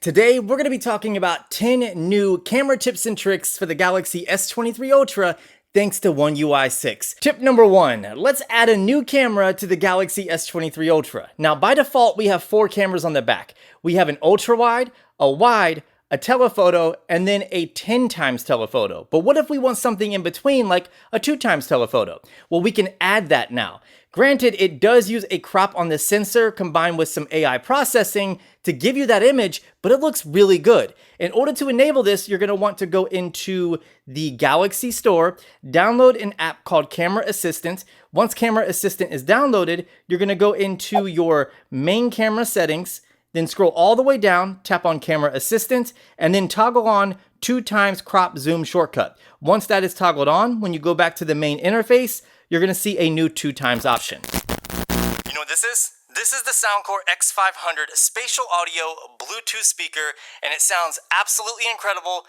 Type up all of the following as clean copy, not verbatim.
Today, we're going to be talking about 10 new camera tips and tricks for the Galaxy S23 Ultra thanks to One UI 6. Tip number 1, let's add a new camera to the Galaxy S23 Ultra. Now, by default, we have 4 cameras on the back. We have an ultra wide, a telephoto, and then a 10 times telephoto. But what if we want something in between, like a 2 times telephoto? Well, we can add that now. Granted, it does use a crop on the sensor combined with some AI processing to give you that image, but it looks really good. In order to enable this, you're going to want to go into the Galaxy store, download an app called Camera Assistant. Once Camera Assistant is downloaded, you're going to go into your main camera settings, then scroll all the way down, tap on Camera Assistant, and then toggle on 2 times crop zoom shortcut. Once that is toggled on, when you go back to the main interface, you're going to see a new 2 times option. You know what this is? This is the Soundcore X500 spatial audio Bluetooth speaker, and it sounds absolutely incredible.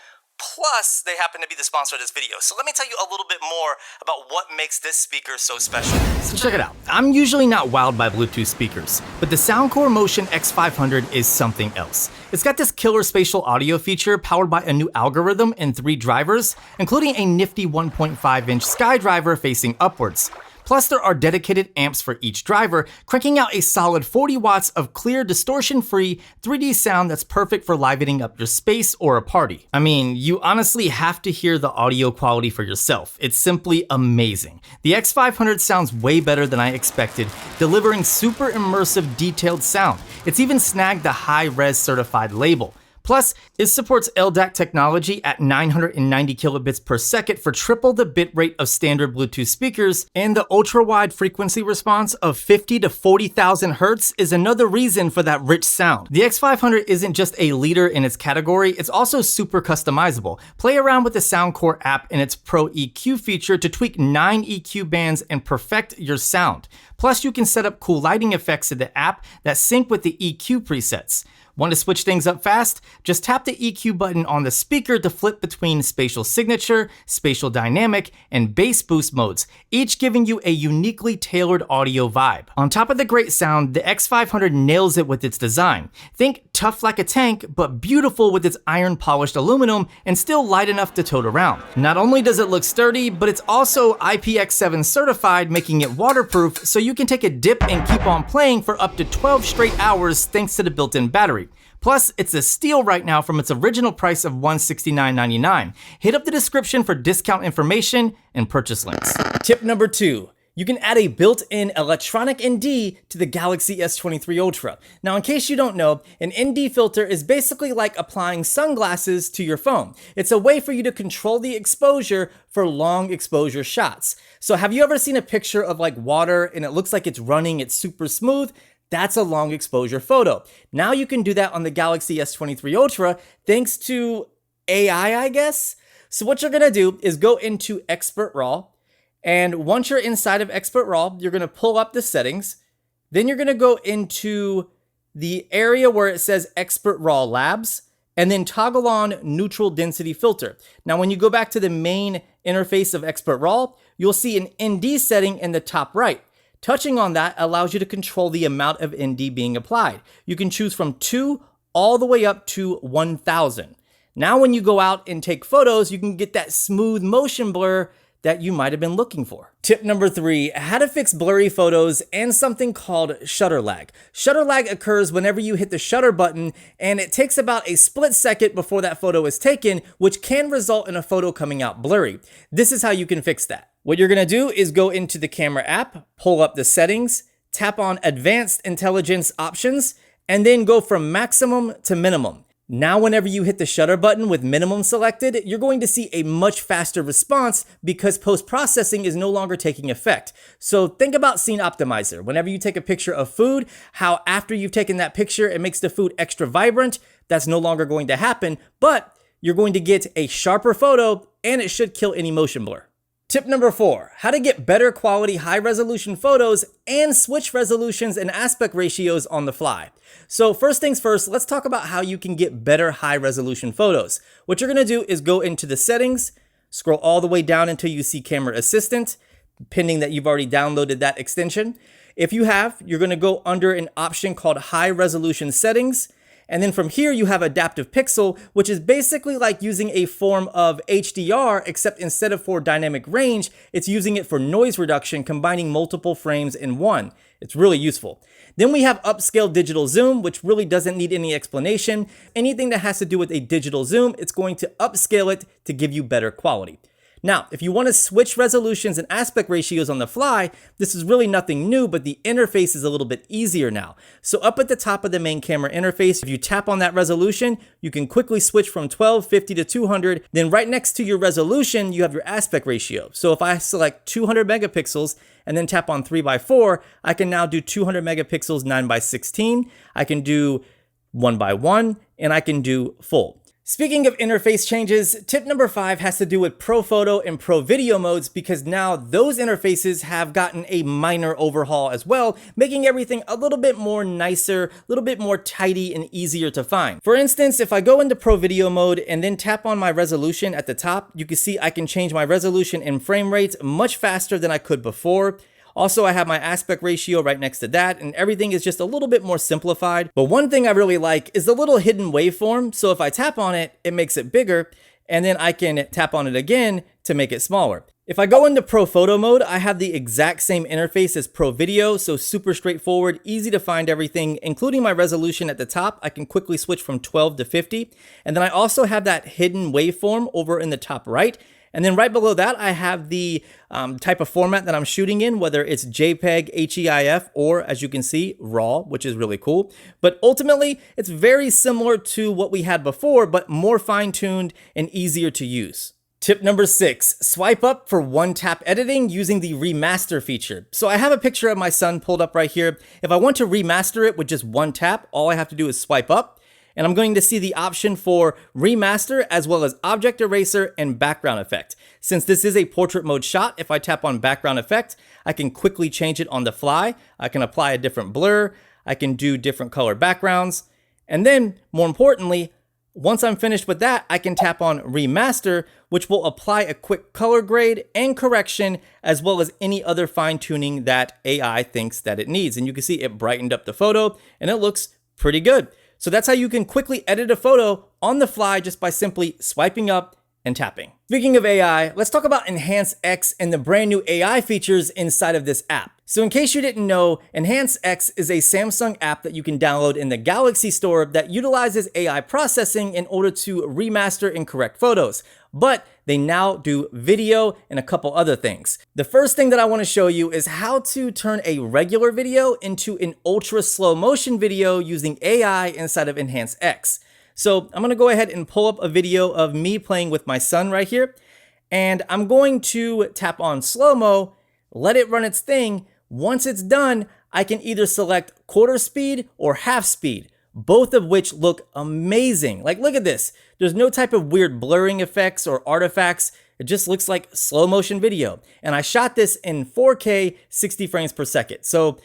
Plus, they happen to be the sponsor of this video. So let me tell you a little bit more about what makes this speaker so special. So check it out. I'm usually not wowed by Bluetooth speakers, but the Soundcore Motion X500 is something else. It's got this killer spatial audio feature powered by a new algorithm and 3 drivers, including a nifty 1.5-inch sky driver facing upwards. Plus, there are dedicated amps for each driver, cranking out a solid 40 watts of clear, distortion-free 3D sound that's perfect for livening up your space or a party. I mean, you honestly have to hear the audio quality for yourself. It's simply amazing. The X500 sounds way better than I expected, delivering super immersive, detailed sound. It's even snagged the high-res certified label. Plus, it supports LDAC technology at 990 kilobits per second for triple the bitrate of standard Bluetooth speakers, and the ultra-wide frequency response of 50 to 40,000 Hertz is another reason for that rich sound. The X500 isn't just a leader in its category, it's also super customizable. Play around with the Soundcore app and its Pro EQ feature to tweak 9 EQ bands and perfect your sound. Plus, you can set up cool lighting effects in the app that sync with the EQ presets. Want to switch things up fast? Just tap the EQ button on the speaker to flip between spatial signature, spatial dynamic, and bass boost modes, each giving you a uniquely tailored audio vibe. On top of the great sound, the X500 nails it with its design. Think tough like a tank, but beautiful with its iron polished aluminum and still light enough to tote around. Not only does it look sturdy, but it's also IPX7 certified, making it waterproof so you can take a dip and keep on playing for up to 12 straight hours thanks to the built-in battery. Plus, it's a steal right now from its original price of $169.99. Hit up the description for discount information and purchase links. Tip number 2. You can add a built-in electronic ND to the Galaxy S23 Ultra. Now, in case you don't know, an ND filter is basically like applying sunglasses to your phone. It's a way for you to control the exposure for long exposure shots. So have you ever seen a picture of like water and it looks like it's running, it's super smooth? That's a long exposure photo. Now you can do that on the Galaxy S23 Ultra thanks to AI, I guess. So what you're gonna do is go into Expert RAW, and once you're inside of Expert RAW, you're gonna pull up the settings. Then you're gonna go into the area where it says Expert RAW Labs, and then toggle on Neutral Density Filter. Now when you go back to the main interface of Expert RAW, you'll see an ND setting in the top right. Touching on that allows you to control the amount of ND being applied. You can choose from 2 all the way up to 1000. Now when you go out and take photos, you can get that smooth motion blur that you might have been looking for. Tip number 3, how to fix blurry photos and something called shutter lag. Shutter lag occurs whenever you hit the shutter button, and it takes about a split second before that photo is taken, which can result in a photo coming out blurry. This is how you can fix that. What you're gonna do is go into the camera app, pull up the settings, tap on Advanced Intelligence Options, and then go from maximum to minimum. Now, whenever you hit the shutter button with minimum selected, you're going to see a much faster response because post-processing is no longer taking effect. So think about Scene Optimizer. Whenever you take a picture of food, how after you've taken that picture, it makes the food extra vibrant. That's no longer going to happen, but you're going to get a sharper photo and it should kill any motion blur. Tip number 4, how to get better quality high resolution photos and switch resolutions and aspect ratios on the fly. So first things first, let's talk about how you can get better high resolution photos. What you're gonna do is go into the settings, scroll all the way down until you see Camera Assistant, pending that you've already downloaded that extension. If you have, you're gonna go under an option called High Resolution Settings, And then from here, you have adaptive pixel, which is basically like using a form of HDR, except instead of for dynamic range, it's using it for noise reduction, combining multiple frames in one. It's really useful. Then we have upscale digital zoom, which really doesn't need any explanation. Anything that has to do with a digital zoom, it's going to upscale it to give you better quality. Now, if you want to switch resolutions and aspect ratios on the fly, this is really nothing new, but the interface is a little bit easier now. So up at the top of the main camera interface, if you tap on that resolution, you can quickly switch from 1250 to 200. Then right next to your resolution, you have your aspect ratio. So if I select 200 megapixels and then tap on 3x4, I can now do 200 megapixels 9x16. I can do 1x1, and I can do full. Speaking of interface changes, tip number 5 has to do with Pro Photo and Pro Video modes, because now those interfaces have gotten a minor overhaul as well, making everything a little bit more nicer, a little bit more tidy and easier to find. For instance, if I go into Pro Video mode and then tap on my resolution at the top, you can see I can change my resolution and frame rates much faster than I could before. Also, I have my aspect ratio right next to that, and everything is just a little bit more simplified. But one thing I really like is the little hidden waveform. So if I tap on it, it makes it bigger, and then I can tap on it again to make it smaller. If I go into Pro Photo mode, I have the exact same interface as Pro Video, so super straightforward, easy to find everything, including my resolution at the top. I can quickly switch from 12 to 50. And then I also have that hidden waveform over in the top right. And then right below that, I have the type of format that I'm shooting in, whether it's JPEG, HEIF, or as you can see, RAW, which is really cool. But ultimately, it's very similar to what we had before, but more fine-tuned and easier to use. Tip number 6, swipe up for one-tap editing using the remaster feature. So I have a picture of my son pulled up right here. If I want to remaster it with just one tap, all I have to do is swipe up. And I'm going to see the option for remaster as well as object eraser and background effect. Since this is a portrait mode shot, if I tap on background effect, I can quickly change it on the fly. I can apply a different blur. I can do different color backgrounds. And then more importantly, once I'm finished with that, I can tap on remaster, which will apply a quick color grade and correction, as well as any other fine tuning that AI thinks that it needs. And you can see it brightened up the photo and it looks pretty good. So that's how you can quickly edit a photo on the fly just by simply swiping up and tapping. Speaking of AI, let's talk about Enhance X and the brand new AI features inside of this app. So in case you didn't know, Enhance X is a Samsung app that you can download in the Galaxy Store that utilizes AI processing in order to remaster and correct photos. But they now do video and a couple other things. The first thing that I want to show you is how to turn a regular video into an ultra slow motion video using AI inside of Enhance X. So I'm going to go ahead and pull up a video of me playing with my son right here. And I'm going to tap on slow-mo, let it run its thing. Once it's done, I can either select quarter speed or half speed, both of which look amazing. Like, look at this. There's no type of weird blurring effects or artifacts. It just looks like slow motion video. And I shot this in 4K, 60 frames per second. So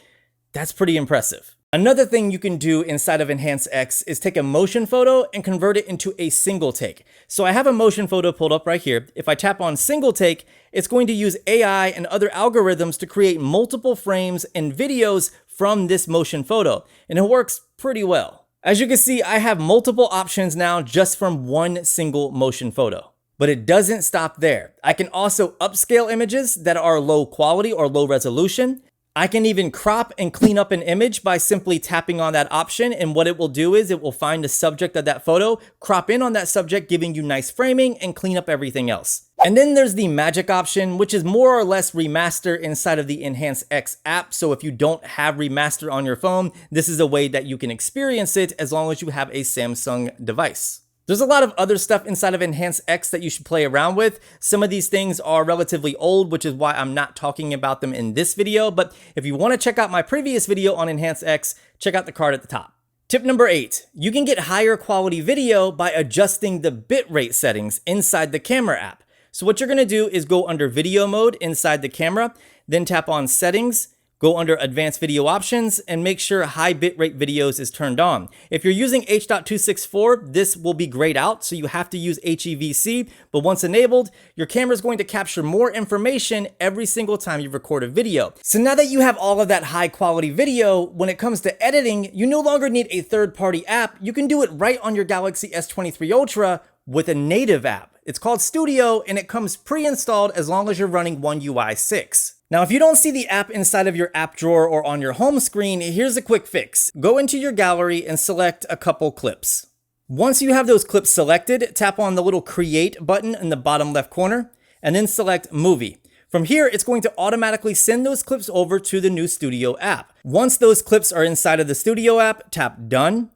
that's pretty impressive. Another thing you can do inside of Enhance X is take a motion photo and convert it into a single take. So I have a motion photo pulled up right here. If I tap on single take, it's going to use AI and other algorithms to create multiple frames and videos from this motion photo. And it works pretty well. As you can see, I have multiple options now just from one single motion photo. But it doesn't stop there. I can also upscale images that are low quality or low resolution. I can even crop and clean up an image by simply tapping on that option, and what it will do is it will find the subject of that photo, crop in on that subject, giving you nice framing, and clean up everything else. And then there's the magic option, which is more or less remaster inside of the Enhance X app. So if you don't have remaster on your phone, this is a way that you can experience it as long as you have a Samsung device. There's a lot of other stuff inside of Enhance X that you should play around with. Some of these things are relatively old, which is why I'm not talking about them in this video. But if you want to check out my previous video on Enhance X, check out the card at the top. Tip number 8, you can get higher quality video by adjusting the bitrate settings inside the camera app. So what you're going to do is go under video mode inside the camera, then tap on settings, Go under Advanced Video Options and make sure High Bitrate Videos is turned on. If you're using H.264, this will be grayed out, so you have to use HEVC, but once enabled, your camera is going to capture more information every single time you record a video. So now that you have all of that high quality video, when it comes to editing, you no longer need a third-party app. You can do it right on your Galaxy S23 Ultra with a native app. It's called Studio, and it comes pre-installed as long as you're running One UI 6. Now, if you don't see the app inside of your app drawer or on your home screen, here's a quick fix. Go into your gallery and select a couple clips. Once you have those clips selected, tap on the little Create button in the bottom left corner, and then select Movie. From here, it's going to automatically send those clips over to the new Studio app. Once those clips are inside of the Studio app, tap Done,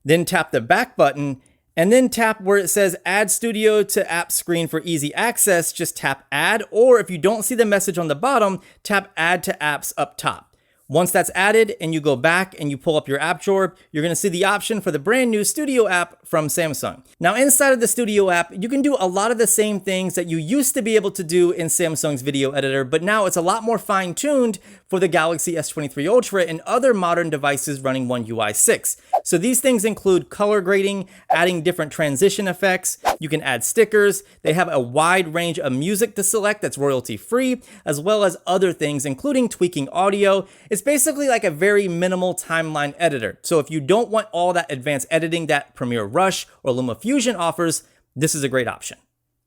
then tap the back button, and then tap where it says Add Studio to App Screen for easy access. Just tap Add, or if you don't see the message on the bottom, tap Add to Apps up top. Once that's added and you go back and you pull up your app drawer, you're going to see the option for the brand new Studio app from Samsung. Now, inside of the Studio app, you can do a lot of the same things that you used to be able to do in Samsung's video editor, but now it's a lot more fine-tuned for the Galaxy S23 Ultra and other modern devices running One UI 6. So these things include color grading, adding different transition effects. You can add stickers. They have a wide range of music to select that's royalty-free, as well as other things, including tweaking audio. It's basically like a very minimal timeline editor. So if you don't want all that advanced editing that Premiere Rush or LumaFusion offers, this is a great option.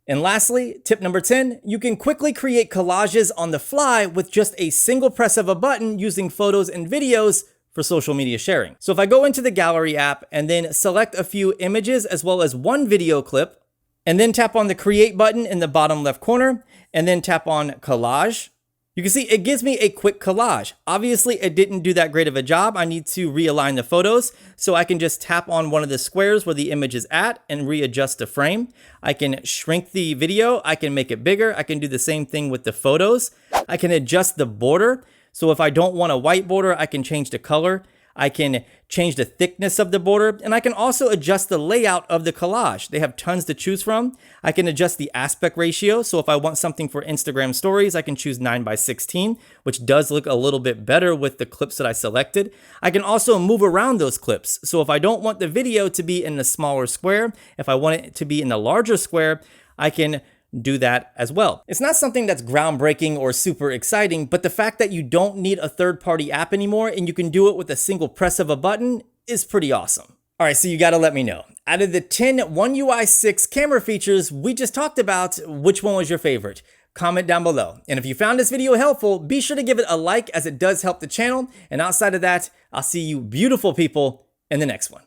And lastly, tip number 10, you can quickly create collages on the fly with just a single press of a button using photos and videos for social media sharing. So if I go into the Gallery app and then select a few images as well as one video clip, and then tap on the Create button in the bottom left corner, and then tap on Collage, you can see it gives me a quick collage. Obviously, it didn't do that great of a job. I need to realign the photos, so I can just tap on one of the squares where the image is at and readjust the frame. I can shrink the video, I can make it bigger, I can do the same thing with the photos. I can adjust the border, so if I don't want a white border, I can change the color. I can change the thickness of the border, and I can also adjust the layout of the collage. They have tons to choose from. I can adjust the aspect ratio, so if I want something for Instagram stories, I can choose 9:16, which does look a little bit better with the clips that I selected. I can also move around those clips, so if I don't want the video to be in the smaller square, if I want it to be in the larger square, I can do that as well. It's not something that's groundbreaking or super exciting, but the fact that you don't need a third-party app anymore and you can do it with a single press of a button is pretty awesome. All right, so you gotta let me know. Out of the 10 One UI 6 camera features we just talked about, which one was your favorite? Comment down below. And if you found this video helpful, be sure to give it a like as it does help the channel. And outside of that, I'll see you beautiful people in the next one.